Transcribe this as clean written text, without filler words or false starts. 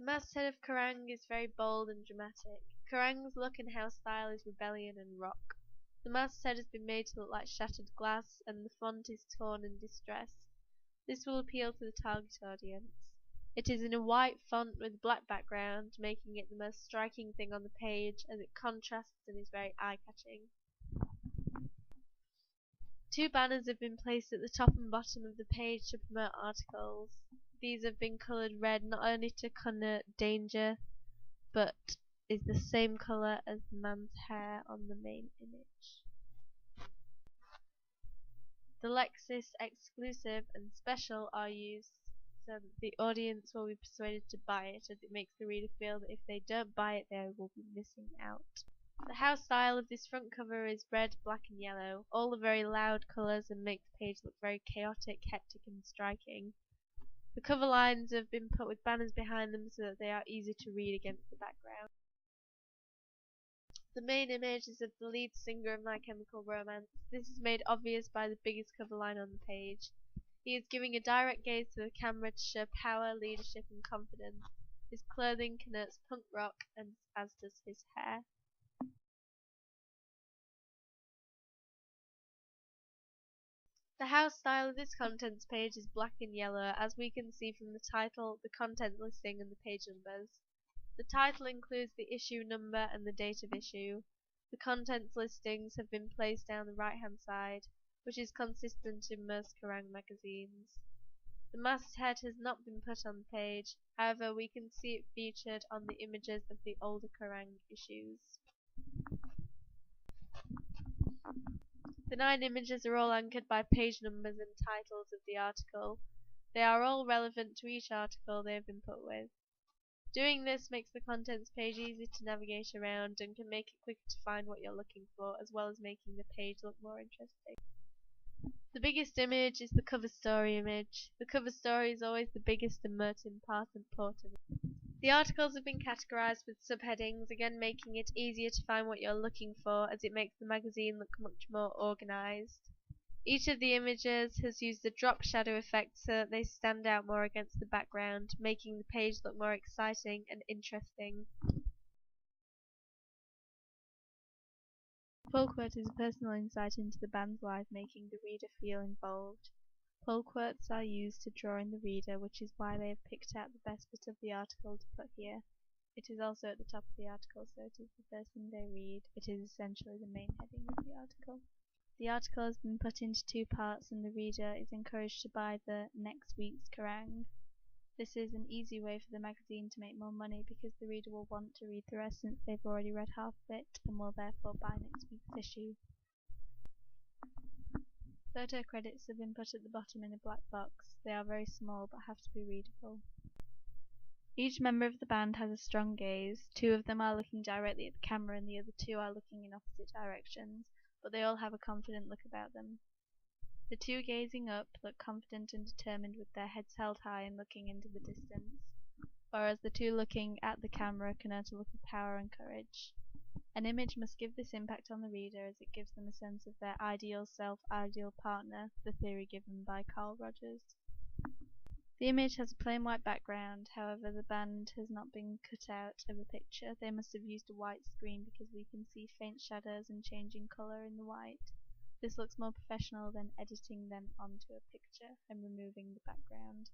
masthead of Kerrang is very bold and dramatic. Kerrang's look and house style is rebellion and rock. The masthead has been made to look like shattered glass, and the font is torn and distressed. This will appeal to the target audience. It is in a white font with black background, making it the most striking thing on the page as it contrasts and is very eye-catching. Two banners have been placed at the top and bottom of the page to promote articles. These have been coloured red not only to connote danger, but is the same colour as the man's hair on the main image. The Lexis Exclusive and Special are used so that the audience will be persuaded to buy it, as it makes the reader feel that if they don't buy it they will be missing out. The house style of this front cover is red, black and yellow, all the very loud colours, and make the page look very chaotic, hectic and striking. The cover lines have been put with banners behind them so that they are easy to read against the background. The main image is of the lead singer of My Chemical Romance. This is made obvious by the biggest cover line on the page. He is giving a direct gaze to the camera to show power, leadership and confidence. His clothing connotes punk rock, and as does his hair. The house style of this contents page is black and yellow, as we can see from the title, the content listing and the page numbers. The title includes the issue number and the date of issue. The contents listings have been placed down the right hand side, which is consistent in most Kerrang magazines. The masthead has not been put on the page, however we can see it featured on the images of the older Kerrang issues. The 9 images are all anchored by page numbers and titles of the article. They are all relevant to each article they have been put with. Doing this makes the contents page easy to navigate around and can make it quicker to find what you're looking for, as well as making the page look more interesting. The biggest image is the cover story image. The cover story is always the biggest and most important part of it. The articles have been categorized with subheadings, again making it easier to find what you're looking for, as it makes the magazine look much more organized. Each of the images has used the drop shadow effect so that they stand out more against the background, making the page look more exciting and interesting. Pull quote is a personal insight into the band's life, making the reader feel involved. Pull quotes are used to draw in the reader, which is why they have picked out the best bit of the article to put here. It is also at the top of the article, so it is the first thing they read. It is essentially the main heading of the article. The article has been put into 2 parts, and the reader is encouraged to buy the next week's Kerrang. This is an easy way for the magazine to make more money, because the reader will want to read the rest since they've already read half of it, and will therefore buy next week's issue. Photo credits have been put at the bottom in a black box. They are very small but have to be readable. Each member of the band has a strong gaze. 2 of them are looking directly at the camera and the other 2 are looking in opposite directions, but they all have a confident look about them. The 2 gazing up look confident and determined with their heads held high and looking into the distance, whereas the 2 looking at the camera connote a look of power and courage. An image must give this impact on the reader, as it gives them a sense of their ideal self, ideal partner, the theory given by Carl Rogers. The image has a plain white background, however the band has not been cut out of a picture. They must have used a white screen because we can see faint shadows and changing colour in the white. This looks more professional than editing them onto a picture and removing the background.